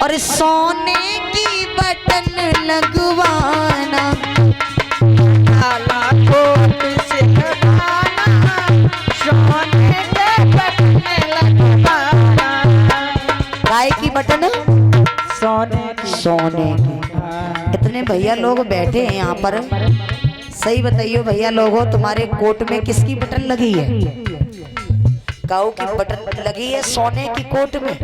और सोने की बटन लगवाना, काला कोट सिलवाना, सोने के बटन लगवाना। काय की बटन? सोने की। इतने भैया लोग बैठे हैं यहाँ पर, सही बताइए भैया लोगों, तुम्हारे कोट में किसकी बटन लगी है? गाँव की बटन लगी है सोने की कोट में।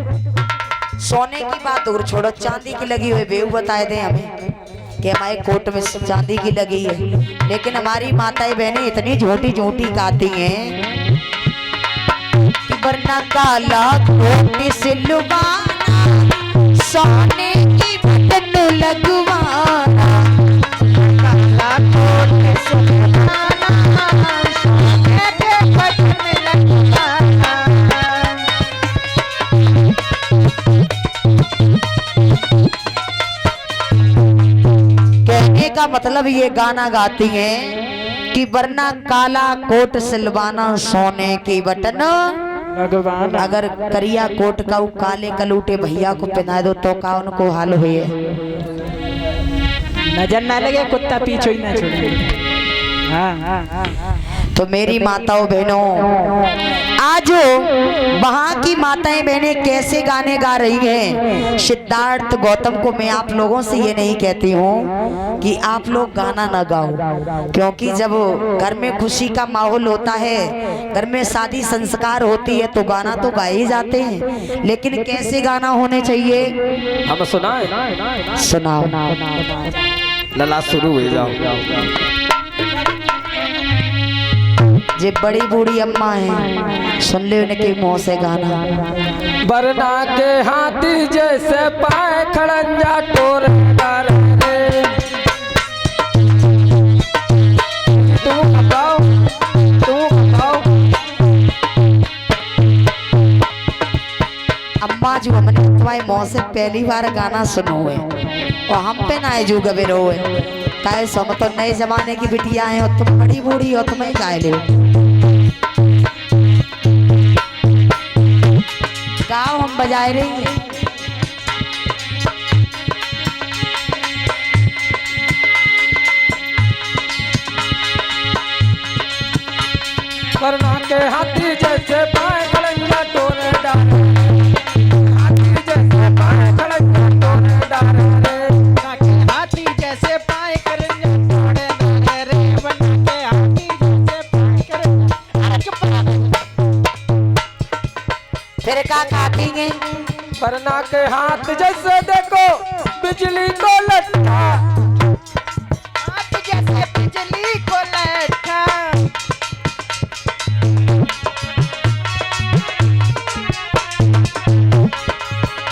सोने की बात दूर छोड़ो, चांदी की लगी हुई बेऊ बताए दे हमें कि हमारे कोट में चांदी की लगी है। लेकिन हमारी माताएं बहनें इतनी झूठी झूठी गाती हैं कि वरना काला कोट सिलवाना, सोने की बटन लगवाना, काला कोट सिलवाना, सोने के बटन लगवाना। कहने का मतलब ये गाना गाती हैं कि वरना काला कोट सिलवाना, सोने की बटन लगवाना। अगर करिया कोट का काले कलूटे भैया को पहना दो तो का उनको हाल हुए। नजर ना लगे कुत्ता पीछे ही ना छोड़े। तो मेरी माताओं बहनों, आज वहां की माताएं बहनें कैसे गाने गा रही हैं। सिद्धार्थ गौतम को मैं आप लोगों से ये नहीं कहती हूँ कि आप लोग गाना ना गाओ, क्योंकि जब घर में खुशी का माहौल होता है, घर में शादी संस्कार होती है तो गाना तो गाए ही जाते हैं, लेकिन कैसे गाना होने चाहिए हम सुनाए। सुनाओ। लला शुरू हो जाओ। जे बड़ी बूढ़ी अम्मा है, सुन ले उनके मुंह से गाना। बरना के हाथी जैसे पाए खड़ंजा टोर कर रे। तुम बताओ, तुम बताओ। अम्मा जो हमने तुम्हारे मुंह से पहली बार गाना सुनो है और हम पे ना जो गवे रो है, काहे सम तो नए जमाने की बिटिया है और तुम बड़ी बूढ़ी हो, तुम्हें गाए ले गाओ, हम बजाए रही हैं। बरना के हाथी जैसे पाए खड़ंजा टोर डार, हाथी जैसे पाए खड़ंजा टोर डार रे। हाथी जैसे पाए करंजा तोड़े डारे रे, बना के हाथी जैसे पाए करंजा। फिर का काटेंगे? बरना के हाथ जैसे देखो बिजली को लटका, हाथ जैसे बिजली को लटका।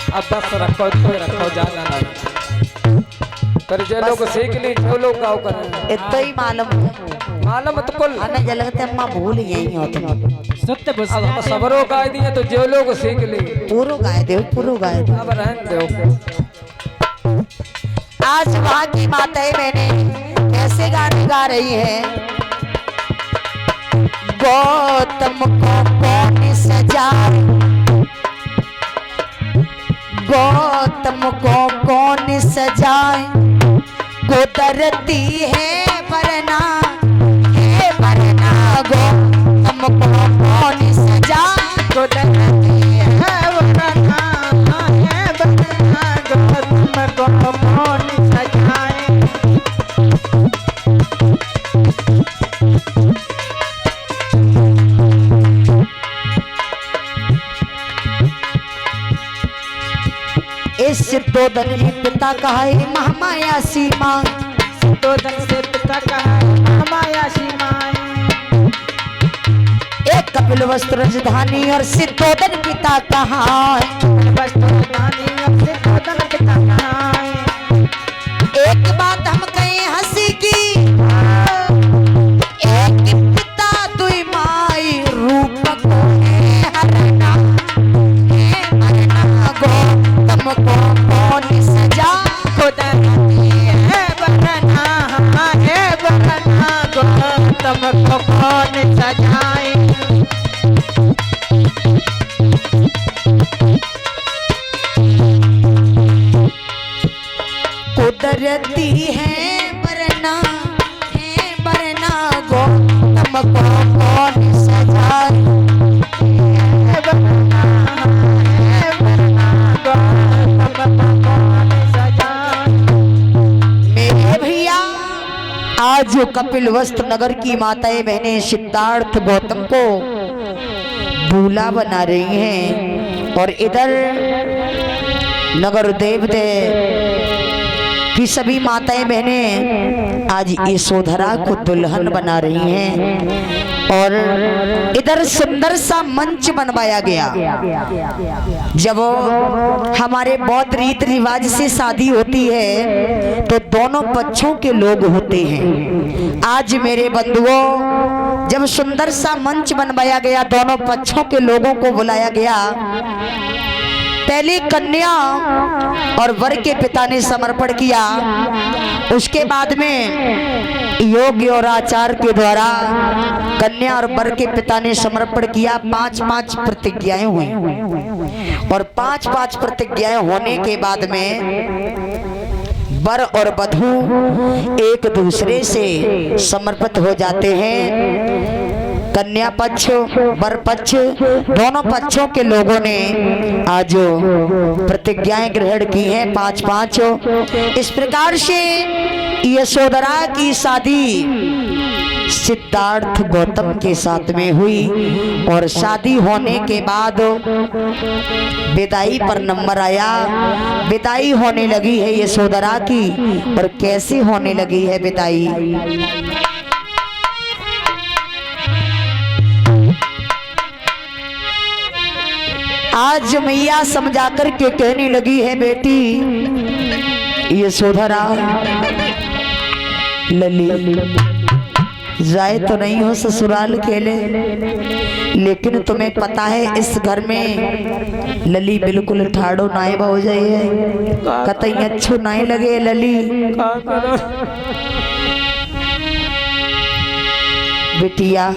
अब बस रखो तो रखो, जाना ना। पर जो लोग सीख ली, जो लोग गाँव कर इतना ही मालूम है। मालूम तो कुल आने जलगते अम्मा भूल यही हो तुम। सत्य बस अब हम सबरों गाय दिए तो जो लोग सीख ली पूरो गाए दो, पूरो गाए दो। अब रहन दो। आज वहाँ की माताएं मैंने कैसे गाने गा रही हैं। गौतम को कौन सजाए, गौतम को कौन सजाए, कुदरती है वरना, है वरना गौतम को कौन सजाए, कुदरती है वरना, है वरना गौतम को कौन सजाए। इस सिद्धोदन ही पिता कहा है महामाया सीमा, सिद्धोदन से पिता कहा महामाया सीमाएं। एक कपिल वस्त्र राजधानी और सिद्धोदन पिता कहा है, वस्त्र राजधानी और सिद्धोदन पिता कहा है। एक बात हम कहें हंसी की, एक पिता दुई माई रूप को है हरना, है हरना गौतम को कौन सजा, कुदरती है वरना, है वरना गौतम को कौन सजाए। करती है वरना गौतम को कौन सजाए। मेरे भैया आज कपिलवस्तु नगर की माताएं बहनें सिद्धार्थ गौतम को दूल्हा बना रही हैं और इधर नगर देवते की सभी माताएं बहनें आज यशोधरा को दुल्हन बना रही हैं और इधर सुंदर सा मंच बनवाया गया। जब हमारे बौद्ध रीति रिवाज से शादी होती है तो दोनों पक्षों के लोग होते हैं। आज मेरे बंधुओं जब सुंदर सा मंच बनवाया गया, दोनों पक्षों के लोगों को बुलाया गया। पहले कन्या और वर के पिता ने समर्पण किया, उसके बाद में योग्य और आचार के द्वारा कन्या और वर के पिता ने समर्पण किया। 5-5 प्रतिज्ञाएं हुई और 5-5 प्रतिज्ञाएं होने के बाद में वर और वधू एक दूसरे से समर्पित हो जाते हैं। कन्या पक्ष वर पक्ष दोनों पक्षों के लोगों ने आज प्रतिज्ञाएं ग्रहण की हैं 5-5। इस प्रकार से यशोधरा की शादी सिद्धार्थ गौतम के साथ में हुई और शादी होने के बाद विदाई पर नंबर आया। विदाई होने लगी है यशोधरा की। और कैसे होने लगी है विदाई? आज मैया समझा कर के कहने लगी है, बेटी यशोधरा लली जाए तो नहीं हो ससुराल खेले, लेकिन तुम्हें पता है इस घर में लली बिल्कुल ठाड़ो नाए हो जाए है, कतई अच्छो नाए लगे लली। बिटिया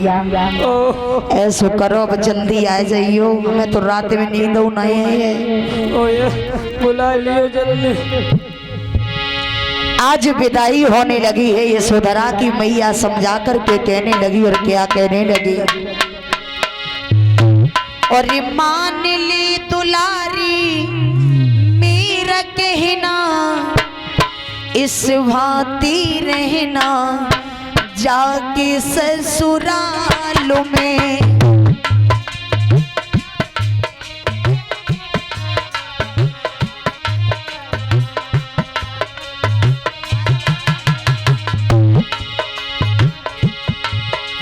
ऐसो करो, अब जल्दी आ जाइयो, हमें तो रात में नींद नहीं है। बुला लियो जल्दी। आज विदाई होने लगी है यशोधरा की। मैया समझा कर के कहने लगी और क्या कहने लगी? और मान ली दुलारी मेरा कहना, इस भांति रहना जाके ससुराल में।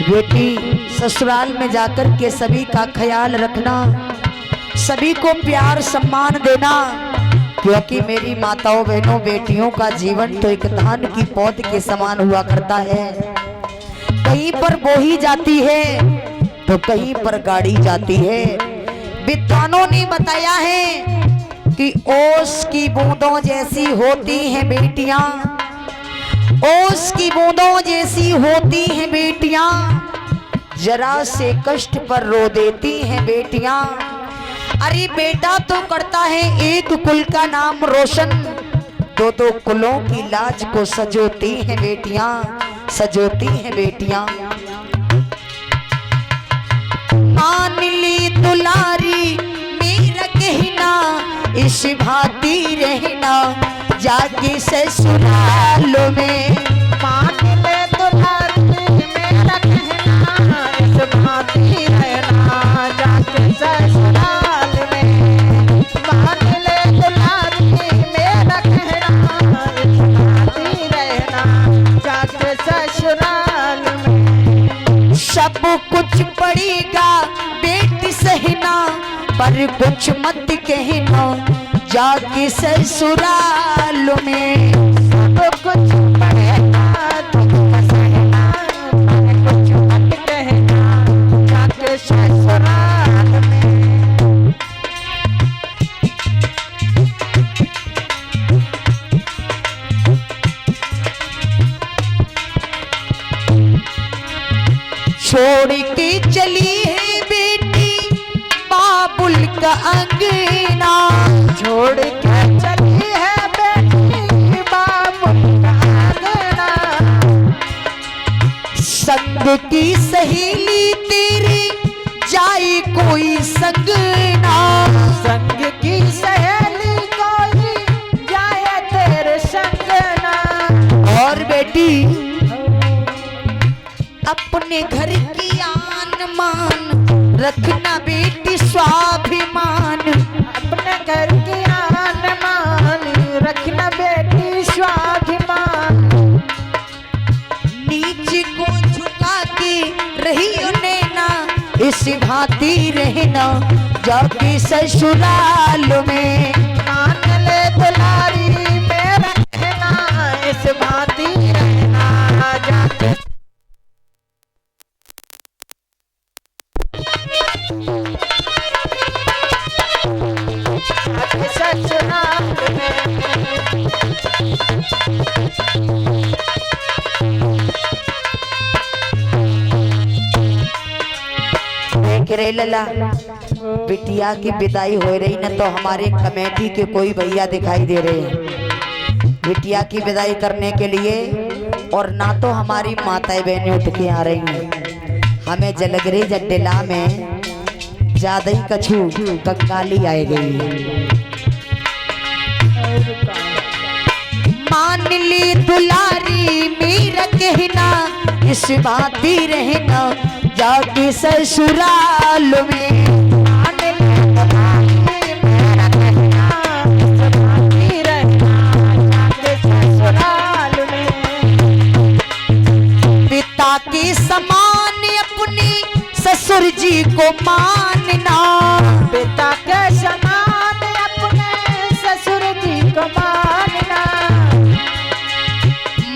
बेटी ससुराल में जाकर के सभी का ख्याल रखना, सभी को प्यार सम्मान देना, क्योंकि मेरी माताओं बहनों बेटियों का जीवन तो एक धान की पौध के समान हुआ करता है। कहीं पर बोही जाती है तो कहीं पर गाड़ी जाती है। विद्वानों ने बताया है कि ओस की बूंदों जैसी होती हैं बेटियां, ओस की बूंदों जैसी होती हैं बेटियां, जरा से कष्ट पर रो देती हैं बेटियां। अरे बेटा तो करता है एक कुल का नाम रोशन, दो दो कुलों की लाज को सजोती हैं बेटियां, सजोती हैं बेटियां। मान ली दुलारी मेरा कहना, इस भांति रहना जाके ससुराल में। मान ले दुलारी मेरा कहना, इस भांति रहना जाके ससुराल में। मान ले दुलारी मेरा कहना, इस भांति रहना जाके ससुराल में। सब कुछ पड़ेगा बेटी सहना, पर कुछ मत कहना जाके ससुराल में। सब कुछ पड़ेगा तुम सहना, पर कुछ मत कहना जाके ससुराल में। छोड़ के चली है बेटी बाबुल का अंगना, छोड़ के चली है बेटी बाबुल की सहेली तेरी जाए कोई संग ना, संग की सहेली कोई जाए तेरे संग ना। और बेटी अपने घर की आन मान रखना बेटी स्वाभिमान, अपने घर की आन मान रखना बेटी स्वाभिमान। नीच को झुका के रही नैना इस भांति रहना जाके ससुराल में, मान ले दुलारी मेरा कहना इस भांति रहना जाके ससुराल में। देख रहे लला बिटिया की विदाई हो रही ना, तो हमारे कमेटी के कोई भैया दिखाई दे रहे हैं बिटिया की विदाई करने के लिए, और ना तो हमारी माताएं बहनें उठ के आ रही हैं। हमें जलगरी जड्डेला में ज्यादा ही कछु कंगाली आई गई है। मान ली दुलारी मेरा कहना इस भांति रहना जाके ससुराल में, मान ले दुलारी मेरा कहना इस भांति रहना जाके ससुराल में। पिता के समान अपने ससुर जी को मानना, पिता के समान अपने ससुर जी को मानना।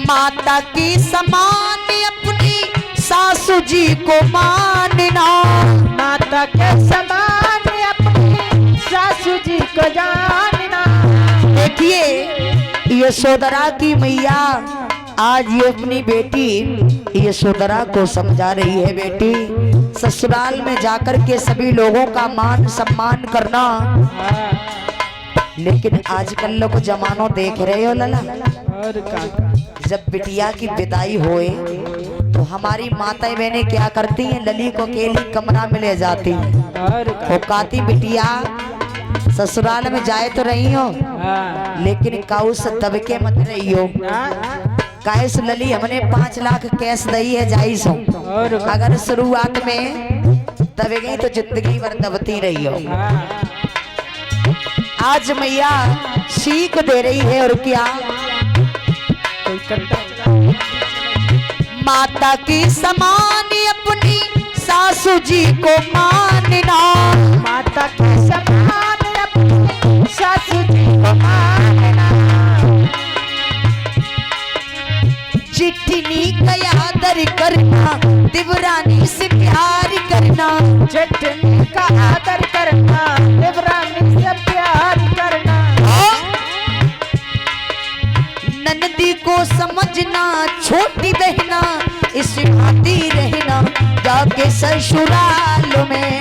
माता के समान अपनी सासू जी को मानना, माता के समान अपनी सासू जी को जानना। देखिए यशोदरा की मैया आज ये अपनी बेटी यशोदरा को समझा रही है, बेटी ससुराल में जाकर के सभी लोगों का मान सम्मान करना। लेकिन आजकल लोग जमानो देख रहे हो लला, और का जब बिटिया की विदाई होए तो हमारी माताएं बहनें क्या करती हैं, लली को अकेली कमरा में ले जाती हैं। और वो कहती बिटिया ससुराल में जाए तो रही हो लेकिन काऊ से दबके मत रही हो, कैस लली हमने 5 लाख कैश दई है जाई सो, और अगर शुरुआत में दबे गई तो जिंदगी भर दबती रही हो। आज मैया सीख दे रही है, और क्या माता की समान अपनी सासू जी को मानना, माता के समान अपनी सासू जी को मानना। चिट्ठी का आदर करना दिवरानी से प्यार करना, जटनी का आदर करना देवरानी से प्यार करना। ननदी को समझना छोटी बहना इस भांति रहना जाके ससुराल में।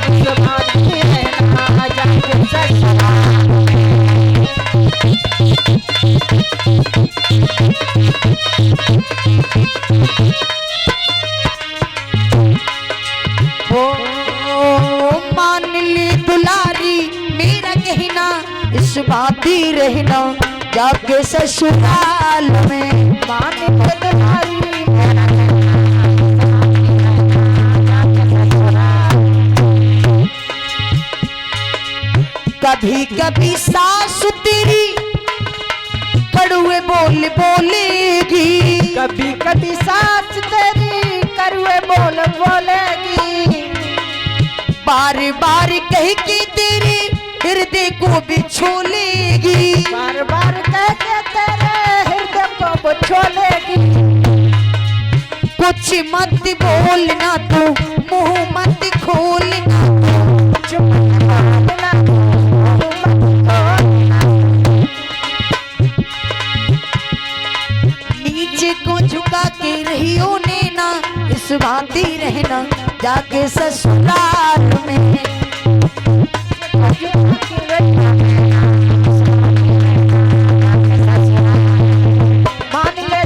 इस भांति रहना जाके ससुराल में। ओ मान ली दुलारी मेरा कहना इस भांति रहना जाके ससुराल में। मान ले दुलारी मेरा कहना जाके ससुराल। कभी कभी सासु तेरी कड़ुए बोल बोलेगी, कभी कभी सास तेरी कड़वे बोल बोलेगी। बार बार कह के तेरे हृदय को बिछोलेगी, बार बार कह के तेरे हृदय को बिछोलेगी। कुछ मत बोलना तू मुंह मत खोलना, चुप बोलना मुंह मत खोलना। नीचे को झुका के रहियो नैना इस भांति रहना जाके ससुराल में। मान ले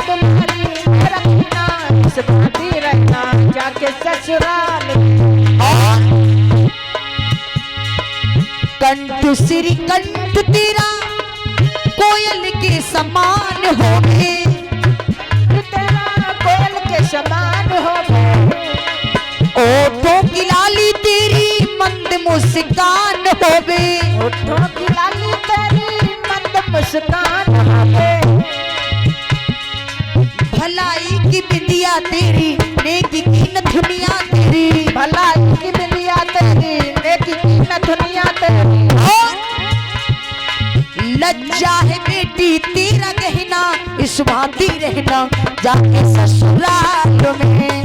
दूसरी कंठ तेरा कोयल के समान होवे, तेरा कोयल के समान होवे, ओठों की लाली तेरी मंद मुस्कान होवे, होठों की लाली तेरी मंद मुस्कान होवे, भलाई की बिंदिया तेरी नेकी की नथुनिया तेरी, भलाई की बिंदिया तेरी नेकी की नथुनिया तेरी, लज्जा है बेटी तेरा गहना इस भांति रहना जाके ससुराल में,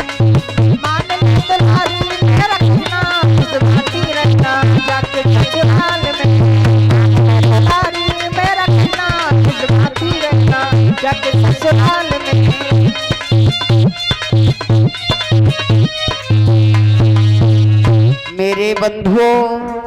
मान दुलारी में रखना इस भांति रहना जाके ससुराल में, दुलारी में रखना इस भांति रहना जाके ससुराल में। मेरे बंधुओं